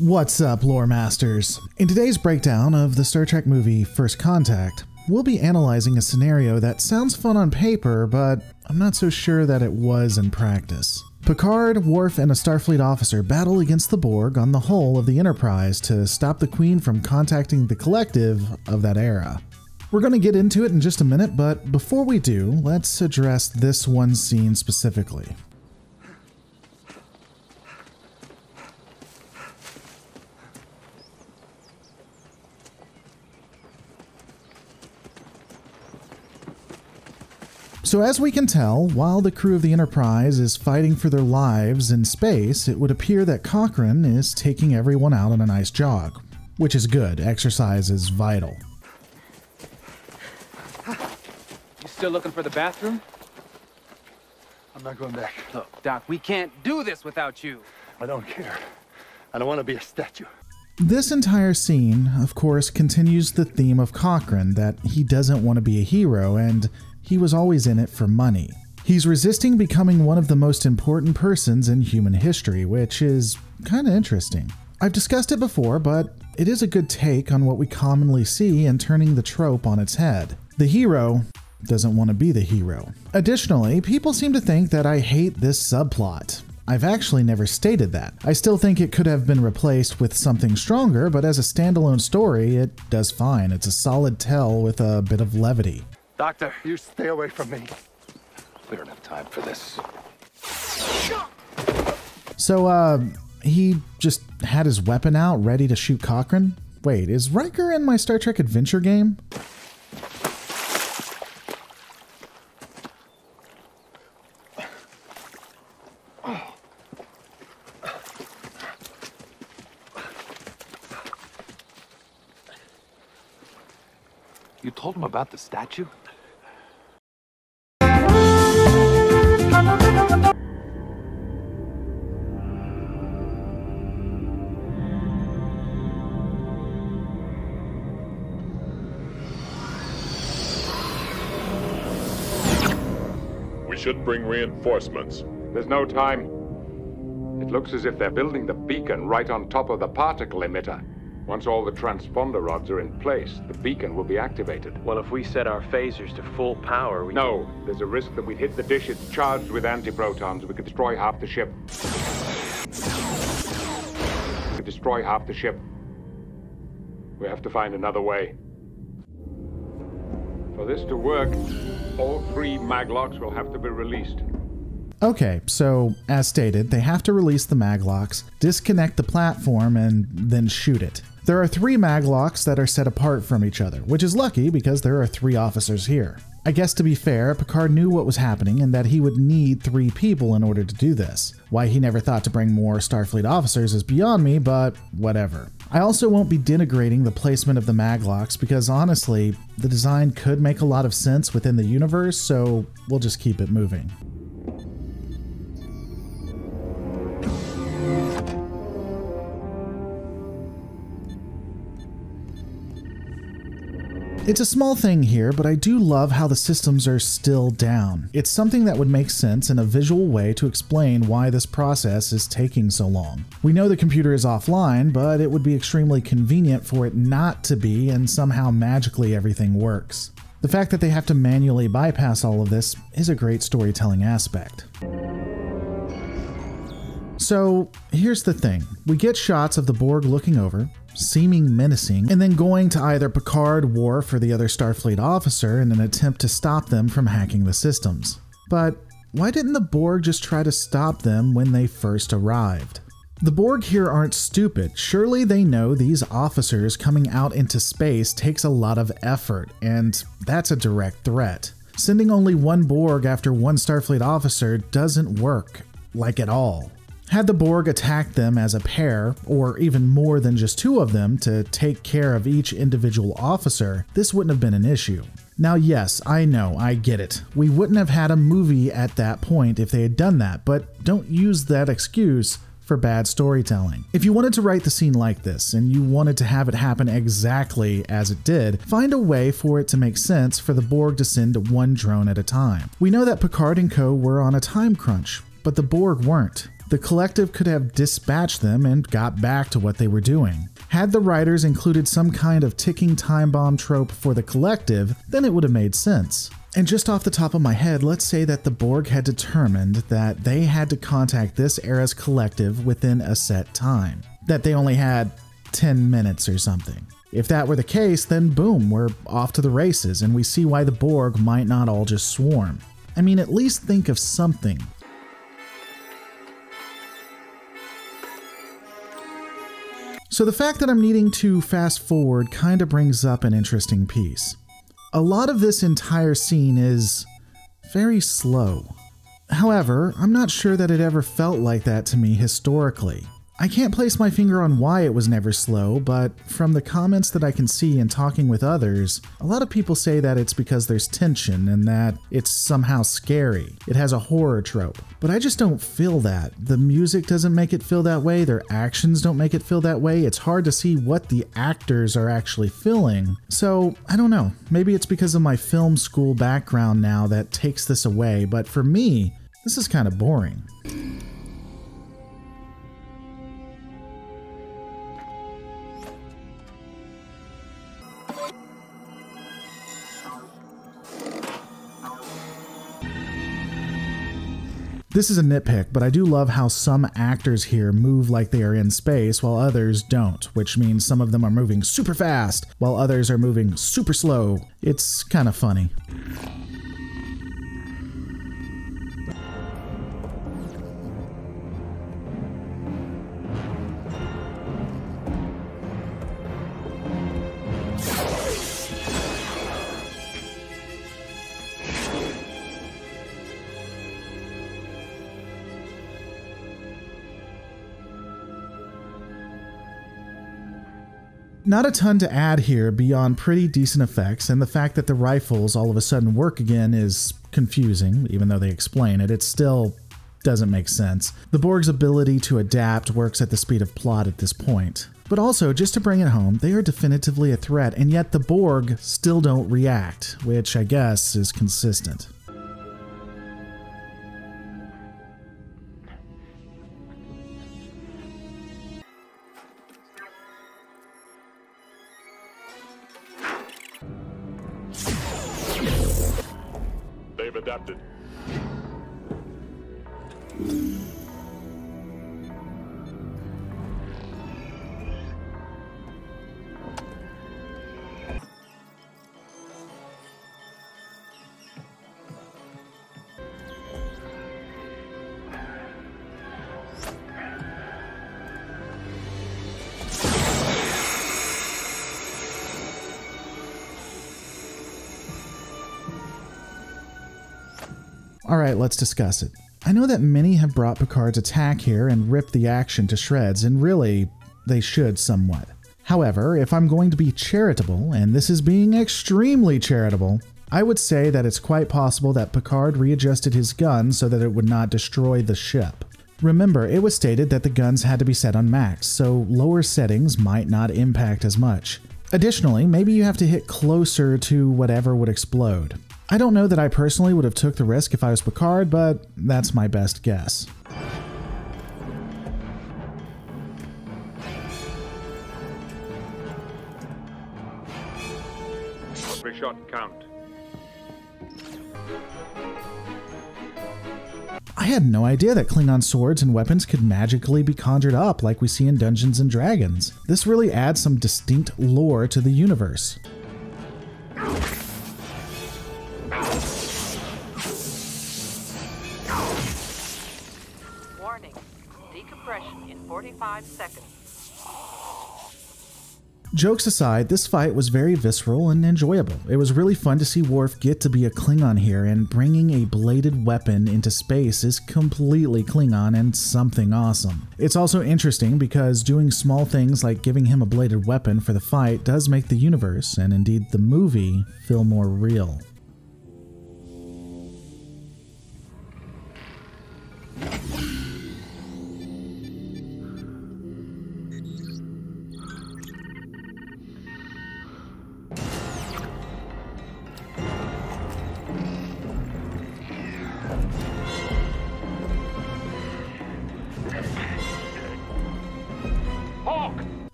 What's up, lore masters? In today's breakdown of the Star Trek movie First Contact, we'll be analyzing a scenario that sounds fun on paper, but I'm not so sure that it was in practice. Picard, Worf, and a Starfleet officer battle against the Borg on the hull of the Enterprise to stop the Queen from contacting the collective of that era. We're going to get into it in just a minute, but before we do, let's address this one scene specifically. So as we can tell, while the crew of the Enterprise is fighting for their lives in space, it would appear that Cochrane is taking everyone out on a nice jog, which is good. Exercise is vital. You still looking for the bathroom? I'm not going back. Look, Doc, we can't do this without you. I don't care. I don't want to be a statue. This entire scene, of course, continues the theme of Cochrane, that he doesn't want to be a hero, and he was always in it for money. He's resisting becoming one of the most important persons in human history, which is kind of interesting. I've discussed it before, but it is a good take on what we commonly see and turning the trope on its head. The hero doesn't want to be the hero. Additionally, people seem to think that I hate this subplot. I've actually never stated that. I still think it could have been replaced with something stronger, but as a standalone story, it does fine. It's a solid tell with a bit of levity. Doctor, you stay away from me. We don't have time for this. So, he just had his weapon out, ready to shoot Cochrane? Wait, is Riker in my Star Trek adventure game? You told him about the statue? We should bring reinforcements. There's no time. It looks as if they're building the beacon right on top of the particle emitter. Once all the transponder rods are in place, the beacon will be activated. Well, if we set our phasers to full power, we... No, there's a risk that we'd hit the dish. It's charged with antiprotons. We could destroy half the ship. We could destroy half the ship. We have to find another way. For this to work, all 3 maglocks will have to be released. Okay, so as stated, they have to release the maglocks, disconnect the platform, and then shoot it. There are 3 maglocks that are set apart from each other, which is lucky because there are 3 officers here. I guess to be fair, Picard knew what was happening and that he would need 3 people in order to do this. Why he never thought to bring more Starfleet officers is beyond me, but whatever. I also won't be denigrating the placement of the maglocks because honestly, the design could make a lot of sense within the universe, so we'll just keep it moving. It's a small thing here, but I do love how the systems are still down. It's something that would make sense in a visual way to explain why this process is taking so long. We know the computer is offline, but it would be extremely convenient for it not to be, and somehow magically everything works. The fact that they have to manually bypass all of this is a great storytelling aspect. So here's the thing. We get shots of the Borg looking over, seeming menacing, and then going to either Picard, Worf, or the other Starfleet officer in an attempt to stop them from hacking the systems. But why didn't the Borg just try to stop them when they first arrived? The Borg here aren't stupid. Surely they know these officers coming out into space takes a lot of effort, and that's a direct threat. Sending only 1 Borg after 1 Starfleet officer doesn't work, like at all. Had the Borg attacked them as a pair, or even more than just 2 of them to take care of each individual officer, this wouldn't have been an issue. Now yes, I know, I get it. We wouldn't have had a movie at that point if they had done that, but don't use that excuse for bad storytelling. If you wanted to write the scene like this, and you wanted to have it happen exactly as it did, find a way for it to make sense for the Borg to send 1 drone at a time. We know that Picard and co were on a time crunch, but the Borg weren't. The collective could have dispatched them and got back to what they were doing. Had the writers included some kind of ticking time bomb trope for the collective, then it would have made sense. And just off the top of my head, let's say that the Borg had determined that they had to contact this era's collective within a set time. That they only had 10 minutes or something. If that were the case, then boom, we're off to the races, and we see why the Borg might not all just swarm. I mean, at least think of something. So the fact that I'm needing to fast forward kind of brings up an interesting piece. A lot of this entire scene is very slow. However, I'm not sure that it ever felt like that to me historically. I can't place my finger on why it was never slow, but from the comments that I can see and talking with others, a lot of people say that it's because there's tension and that it's somehow scary. It has a horror trope. But I just don't feel that. The music doesn't make it feel that way, their actions don't make it feel that way. It's hard to see what the actors are actually feeling. So, I don't know. Maybe it's because of my film school background now that takes this away, but for me, this is kind of boring. This is a nitpick, but I do love how some actors here move like they are in space while others don't, which means some of them are moving super fast while others are moving super slow. It's kind of funny. Not a ton to add here beyond pretty decent effects, and the fact that the rifles all of a sudden work again is confusing. Even though they explain it, it still doesn't make sense. The Borg's ability to adapt works at the speed of plot at this point. But also, just to bring it home, they are definitively a threat, and yet the Borg still don't react, which I guess is consistent. They've adapted. Alright, let's discuss it. I know that many have brought Picard's attack here and ripped the action to shreds, and really, they should somewhat. However, if I'm going to be charitable, and this is being extremely charitable, I would say that it's quite possible that Picard readjusted his gun so that it would not destroy the ship. Remember, it was stated that the guns had to be set on max, so lower settings might not impact as much. Additionally, maybe you have to hit closer to whatever would explode. I don't know that I personally would have took the risk if I was Picard, but that's my best guess. Every shot count. I had no idea that Klingon swords and weapons could magically be conjured up like we see in Dungeons & Dragons. This really adds some distinct lore to the universe. Warning. Decompression in 45 seconds. Jokes aside, this fight was very visceral and enjoyable. It was really fun to see Worf get to be a Klingon here, and bringing a bladed weapon into space is completely Klingon and something awesome. It's also interesting because doing small things like giving him a bladed weapon for the fight does make the universe, and indeed the movie, feel more real.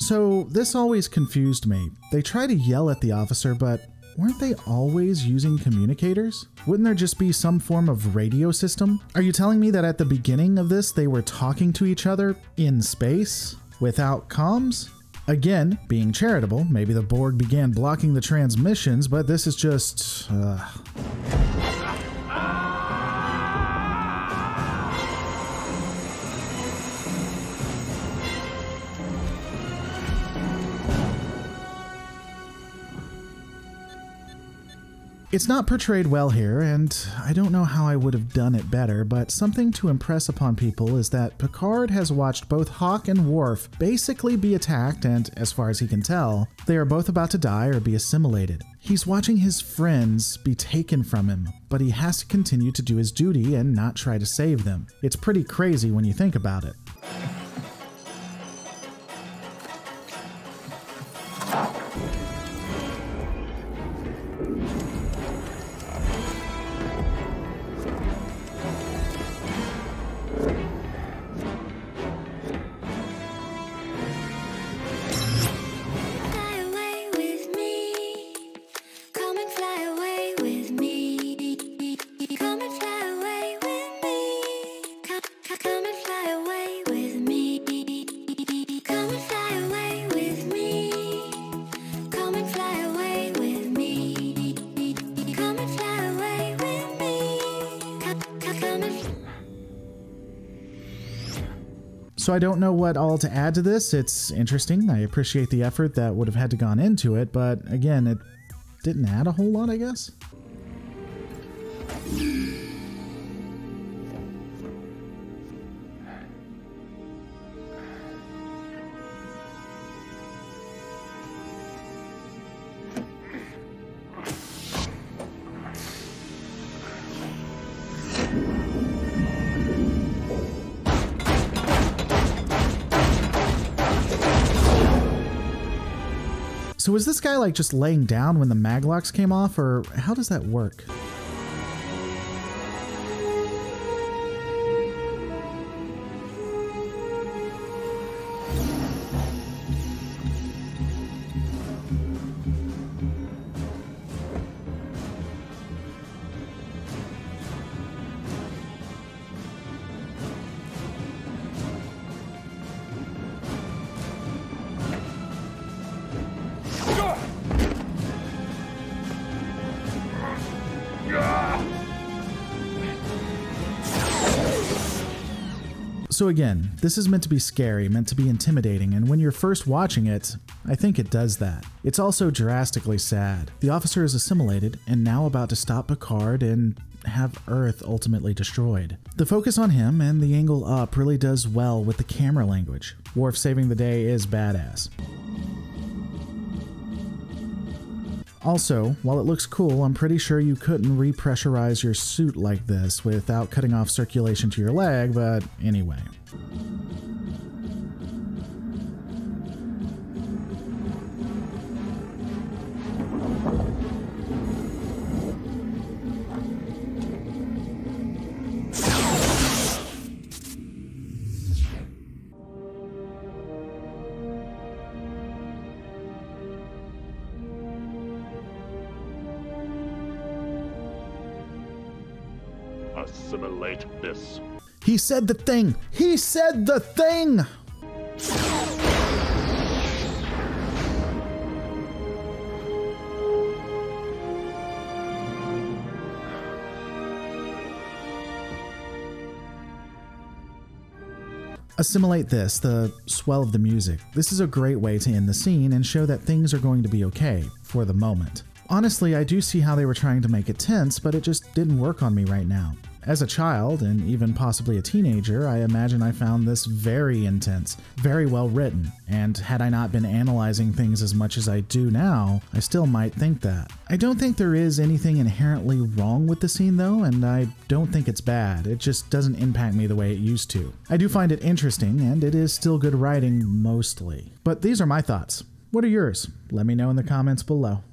So this always confused me. They try to yell at the officer, but weren't they always using communicators? Wouldn't there just be some form of radio system? Are you telling me that at the beginning of this they were talking to each other in space without comms? Again, being charitable, maybe the Borg began blocking the transmissions, but this is just... It's not portrayed well here, and I don't know how I would have done it better, but something to impress upon people is that Picard has watched both Hawk and Worf basically be attacked, and as far as he can tell, they are both about to die or be assimilated. He's watching his friends be taken from him, but he has to continue to do his duty and not try to save them. It's pretty crazy when you think about it. So I don't know what all to add to this. It's interesting. I appreciate the effort that would have had to gone into it, but again, it didn't add a whole lot, I guess. So was this guy like just laying down when the maglocks came off, or how does that work? So again, this is meant to be scary, meant to be intimidating, and when you're first watching it, I think it does that. It's also drastically sad. The officer is assimilated and now about to stop Picard and have Earth ultimately destroyed. The focus on him and the angle up really does well with the camera language. Worf saving the day is badass. Also, while it looks cool, I'm pretty sure you couldn't repressurize your suit like this without cutting off circulation to your leg, but anyway. Assimilate this. He said the thing! He said the thing! Assimilate this, the swell of the music. This is a great way to end the scene and show that things are going to be okay, for the moment. Honestly, I do see how they were trying to make it tense, but it just didn't work on me right now. As a child, and even possibly a teenager, I imagine I found this very intense, very well written, and had I not been analyzing things as much as I do now, I still might think that. I don't think there is anything inherently wrong with the scene though, and I don't think it's bad, it just doesn't impact me the way it used to. I do find it interesting, and it is still good writing, mostly. But these are my thoughts. What are yours? Let me know in the comments below.